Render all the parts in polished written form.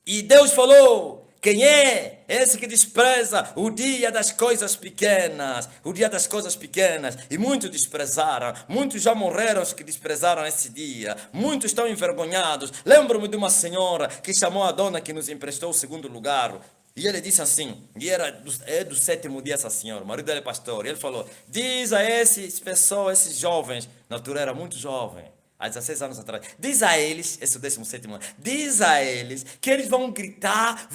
E Deus falou: quem é esse que despreza o dia das coisas pequenas? O dia das coisas pequenas. E muitos desprezaram. Muitos já morreram os que desprezaram esse dia. Muitos estão envergonhados. Lembro-me de uma senhora que chamou a dona que nos emprestou o segundo lugar. E ele disse assim, e é do sétimo dia essa senhora, o marido dele é pastor. E ele falou: diz a essas pessoas, esses jovens, na altura era muito jovem, há 16 anos atrás, diz a eles, esse é o 17º ano, diz a eles que eles vão gritar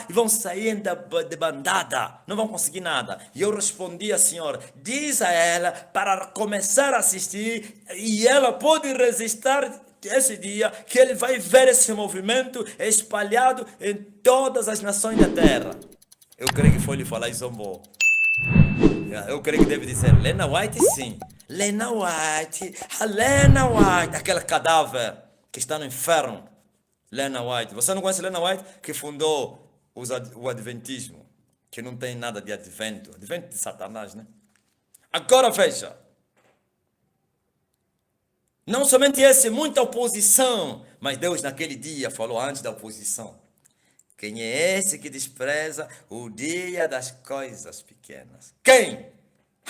e vão sair de bandada, não vão conseguir nada. E eu respondi à senhora: diz a ela para começar a assistir e ela pode resistir esse dia, que ele vai ver esse movimento espalhado em todas as nações da terra. Eu creio que foi lhe falar e zombou. Eu creio que deve dizer Lena White, sim. Lena White, a Lena White, aquele cadáver que está no inferno. Lena White. Você não conhece Lena White? Que fundou o Adventismo, que não tem nada de advento. Advento de Satanás, né? Agora veja. Não somente esse, muita oposição. Mas Deus naquele dia falou antes da oposição: quem é esse que despreza o dia das coisas pequenas? Quem?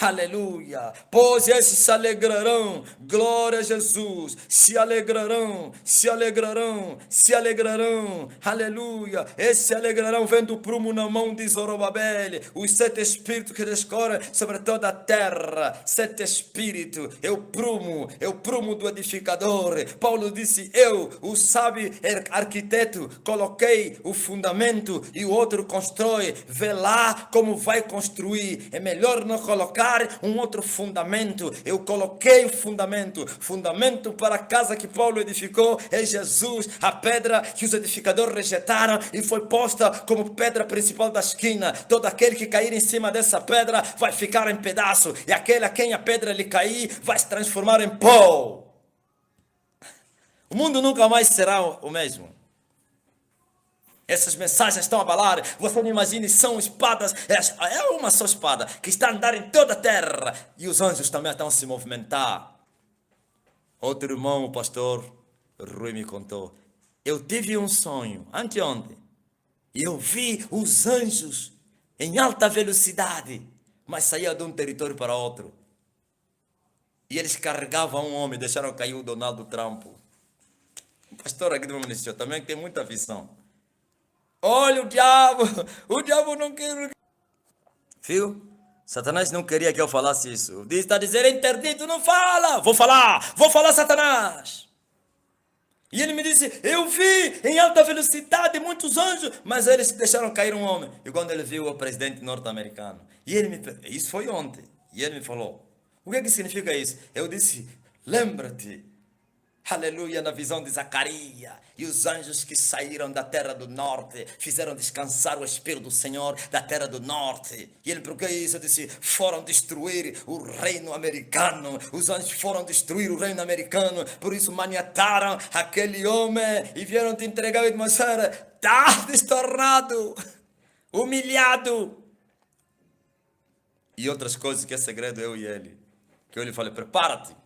Aleluia! Pois esses se alegrarão, glória a Jesus, se alegrarão, se alegrarão, se alegrarão, aleluia! Esses se alegrarão vendo o prumo na mão de Zorobabel, os 7 espíritos que descorrem sobre toda a terra, 7 espíritos, é o prumo do edificador. Paulo disse: eu, o sábio arquiteto, coloquei o fundamento e o outro constrói, vê lá como vai construir. É melhor não colocar um outro fundamento. Eu coloquei o fundamento para a casa que Paulo edificou é Jesus, a pedra que os edificadores rejeitaram e foi posta como pedra principal da esquina. Todo aquele que cair em cima dessa pedra vai ficar em pedaço, e aquele a quem a pedra lhe cair vai se transformar em pó. O mundo nunca mais será o mesmo. Essas mensagens estão a abalar. Você não imagine, são espadas. É uma só espada que está a andar em toda a terra. E os anjos também estão a se movimentar. Outro irmão, o pastor Rui, me contou: eu tive um sonho anteontem. E eu vi os anjos em alta velocidade, mas saía de um território para outro. E eles carregavam um homem, deixaram cair o Donald Trump. O pastor aqui do meu ministério também tem muita visão. Olha o diabo não quer. Viu? Satanás não queria que eu falasse isso. Está a dizer interdito, não fala. Vou falar, Satanás. E ele me disse: eu vi em alta velocidade muitos anjos, mas eles deixaram cair um homem. E quando ele viu o presidente norte-americano, isso foi ontem, e ele me falou: o que significa isso? Eu disse: lembra-te, aleluia, na visão de Zacarias, e os anjos que saíram da terra do norte fizeram descansar o Espírito do Senhor da terra do norte. E ele, por que isso? Eu disse: foram destruir o reino americano. Os anjos foram destruir o reino americano, por isso maniataram aquele homem e vieram te entregar e dizer: está destornado, humilhado. E outras coisas que é segredo, eu e ele, que eu lhe falei: prepara-te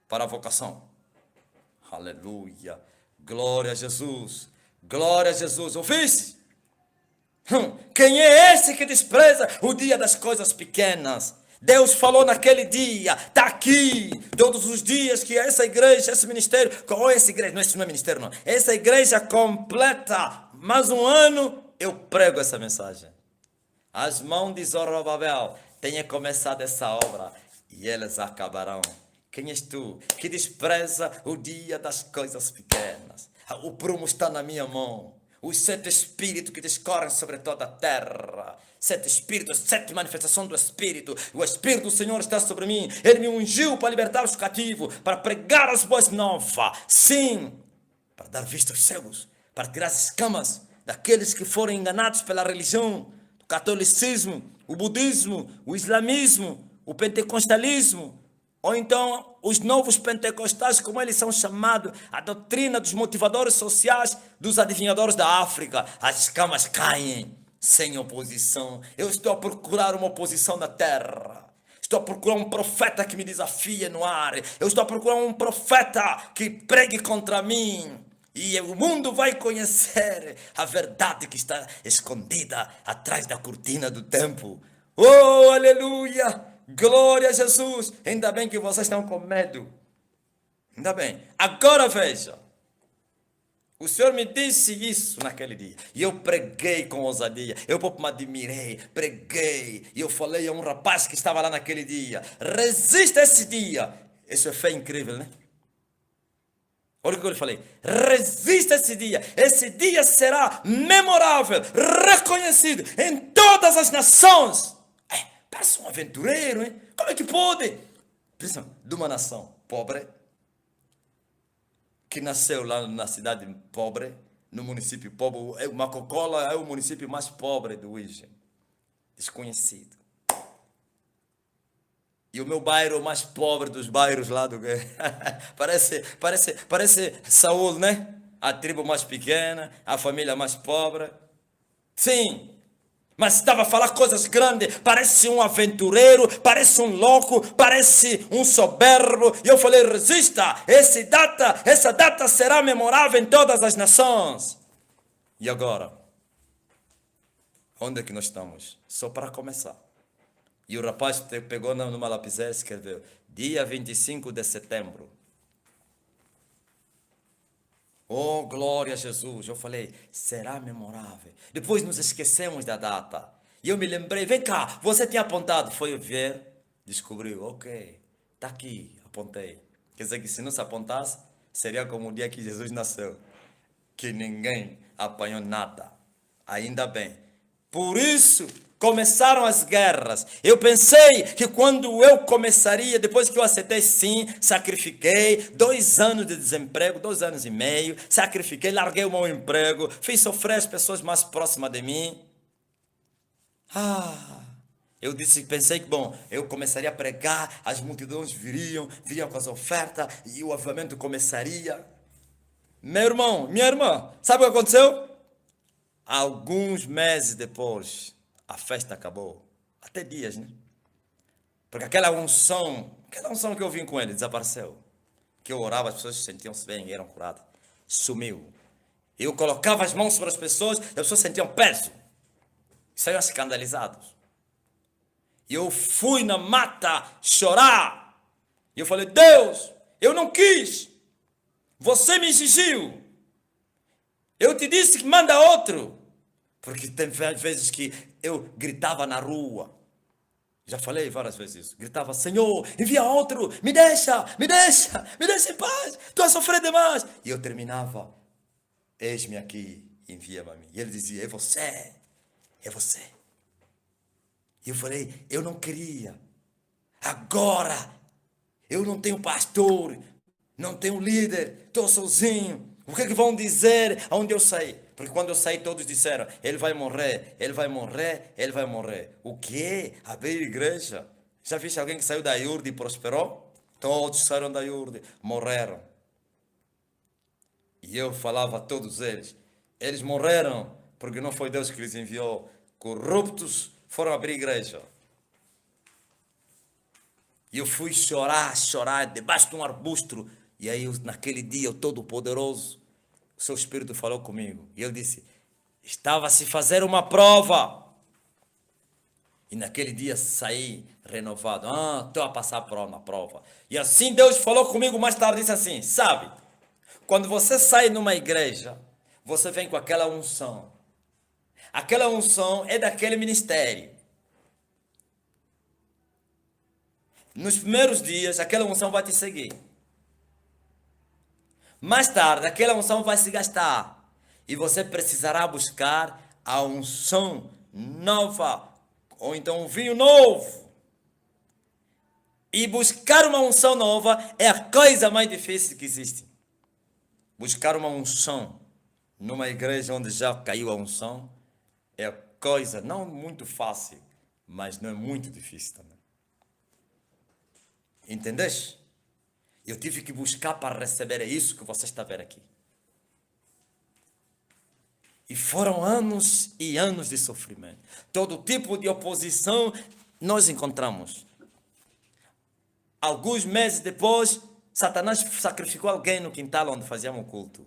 para a vocação. Aleluia. Glória a Jesus. Glória a Jesus. Ouviste? Quem é esse que despreza o dia das coisas pequenas? Deus falou naquele dia, está aqui, todos os dias que essa igreja, esse ministério, ou essa igreja, não, esse não é ministério não, essa igreja completa mais um ano, eu prego essa mensagem. As mãos de Zorobabel tenham começado essa obra e elas acabarão. Quem és tu que despreza o dia das coisas pequenas? O prumo está na minha mão. Os 7 espíritos que descorrem sobre toda a terra. 7 espíritos, 7 manifestações do Espírito. O Espírito do Senhor está sobre mim. Ele me ungiu para libertar os cativos, para pregar as boas novas. Sim, para dar vista aos cegos, para tirar as escamas daqueles que foram enganados pela religião, o catolicismo, o budismo, o islamismo, o pentecostalismo. Ou então, os novos pentecostais, como eles são chamados, a doutrina dos motivadores sociais, dos adivinhadores da África. As escamas caem sem oposição. Eu estou a procurar uma oposição na terra. Estou a procurar um profeta que me desafie no ar. Eu estou a procurar um profeta que pregue contra mim. E o mundo vai conhecer a verdade que está escondida atrás da cortina do tempo. Oh, aleluia! Glória a Jesus! Ainda bem que vocês estão com medo. Ainda bem. Agora veja. O Senhor me disse isso naquele dia. E eu preguei com ousadia. Eu me admirei, preguei. E eu falei a um rapaz que estava lá naquele dia. Resista esse dia. Isso é fé incrível, né? Olha o que eu lhe falei. Resista esse dia. Esse dia será memorável, reconhecido em todas as nações. Parece um aventureiro, hein? Como é que pode? Principalmente de uma nação pobre, que nasceu lá na cidade pobre, no município pobre. Macocola é o município mais pobre do Uíge. Desconhecido. E o meu bairro mais pobre dos bairros lá do... parece Saul, né? A tribo mais pequena, a família mais pobre. Sim. Mas estava a falar coisas grandes, parece um aventureiro, parece um louco, parece um soberbo. E eu falei, resista, essa data será memorável em todas as nações. E agora? Onde é que nós estamos? Só para começar. E o rapaz pegou numa lapiseira e escreveu, dia 25 de setembro. Oh, glória a Jesus. Eu falei, será memorável. Depois nos esquecemos da data. E eu me lembrei, vem cá, você tinha apontado. Foi ver, descobriu, ok, está aqui, apontei. Quer dizer que se não se apontasse, seria como o dia que Jesus nasceu. Que ninguém apanhou nada. Ainda bem. Por isso, começaram as guerras. Eu pensei que quando eu começaria, depois que eu aceitei sim, sacrifiquei 2 anos de desemprego, 2 anos e meio, sacrifiquei, larguei o meu emprego, fiz sofrer as pessoas mais próximas de mim. Eu pensei que, bom, eu começaria a pregar, as multidões viriam com as ofertas e o avivamento começaria. Meu irmão, minha irmã, sabe o que aconteceu? Alguns meses depois, a festa acabou. Até dias, né? Porque aquela unção que eu vim com ele, desapareceu. Que eu orava, as pessoas sentiam-se bem e eram curadas. Sumiu. Eu colocava as mãos sobre as pessoas sentiam peso. Saíam escandalizados. E eu fui na mata chorar. E eu falei, Deus, eu não quis. Você me exigiu. Eu te disse que manda outro. Porque tem vezes que eu gritava na rua. Já falei várias vezes isso. Gritava, Senhor, envia outro. Me deixa em paz. Estou a sofrer demais. E eu terminava, eis-me aqui, envia-me a mim. E ele dizia, é você. E eu falei, eu não queria. Agora, eu não tenho pastor, não tenho líder, estou sozinho. O que é que vão dizer aonde eu saí? Porque quando eu saí, todos disseram, ele vai morrer. O quê? Abrir igreja? Já viste alguém que saiu da Iurde e prosperou? Todos saíram da Iurde, morreram. E eu falava a todos eles morreram, porque não foi Deus que lhes enviou. Corruptos foram abrir igreja. E eu fui chorar debaixo de um arbusto. E aí, naquele dia, o Todo-Poderoso, o seu Espírito falou comigo. E ele disse, estava a se fazer uma prova. E naquele dia saí renovado. Estou a passar na prova. E assim Deus falou comigo mais tarde, disse assim, sabe, quando você sai numa igreja, você vem com aquela unção. Aquela unção é daquele ministério. Nos primeiros dias, aquela unção vai te seguir. Mais tarde, aquela unção vai se gastar. E você precisará buscar a unção nova. Ou então um vinho novo. E buscar uma unção nova é a coisa mais difícil que existe. Buscar uma unção numa igreja onde já caiu a unção é a coisa não muito fácil, mas não é muito difícil também. Entendeste? Eu tive que buscar para receber isso que você está vendo aqui. E foram anos e anos de sofrimento. Todo tipo de oposição nós encontramos. Alguns meses depois, Satanás sacrificou alguém no quintal onde fazíamos o culto.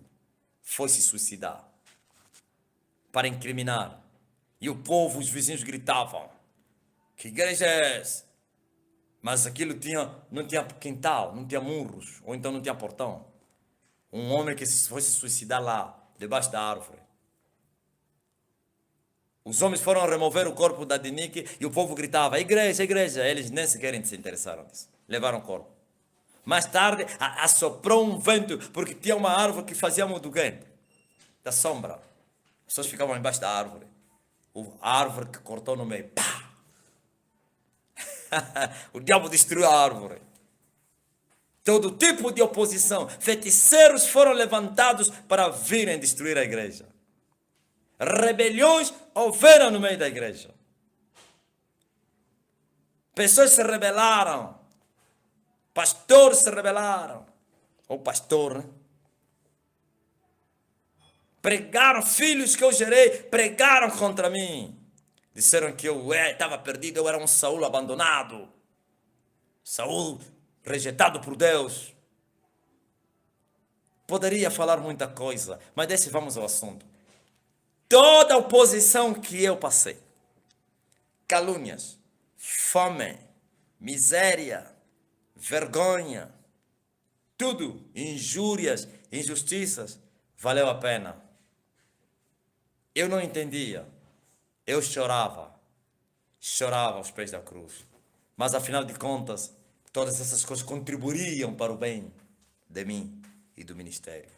foi se suicidar para incriminar. E o povo, os vizinhos gritavam: que igreja é essa? Mas aquilo não tinha quintal, não tinha muros, ou então não tinha portão. Um homem que foi se suicidar lá, debaixo da árvore. Os homens foram remover o corpo da Dinique e o povo gritava: igreja, igreja. Eles nem sequer se interessaram disso. Levaram o corpo. Mais tarde, assoprou um vento, porque tinha uma árvore que fazia muduguém, da sombra. As pessoas ficavam embaixo da árvore. A árvore que cortou no meio. Pá! O diabo destruiu a árvore. Todo tipo de oposição. Feiticeiros foram levantados para virem destruir a igreja. Rebeliões houveram no meio da igreja. Pessoas se rebelaram. Pastores se rebelaram. Ou pastor, né? Pregaram, filhos que eu gerei, pregaram contra mim. Disseram que eu estava perdido, eu era um Saul abandonado. Saul rejeitado por Deus. Poderia falar muita coisa, mas desse vamos ao assunto. Toda a oposição que eu passei, calúnias, fome, miséria, vergonha, tudo, injúrias, injustiças, valeu a pena. Eu não entendia, eu chorava aos pés da cruz. Mas afinal de contas, todas essas coisas contribuiriam para o bem de mim e do ministério.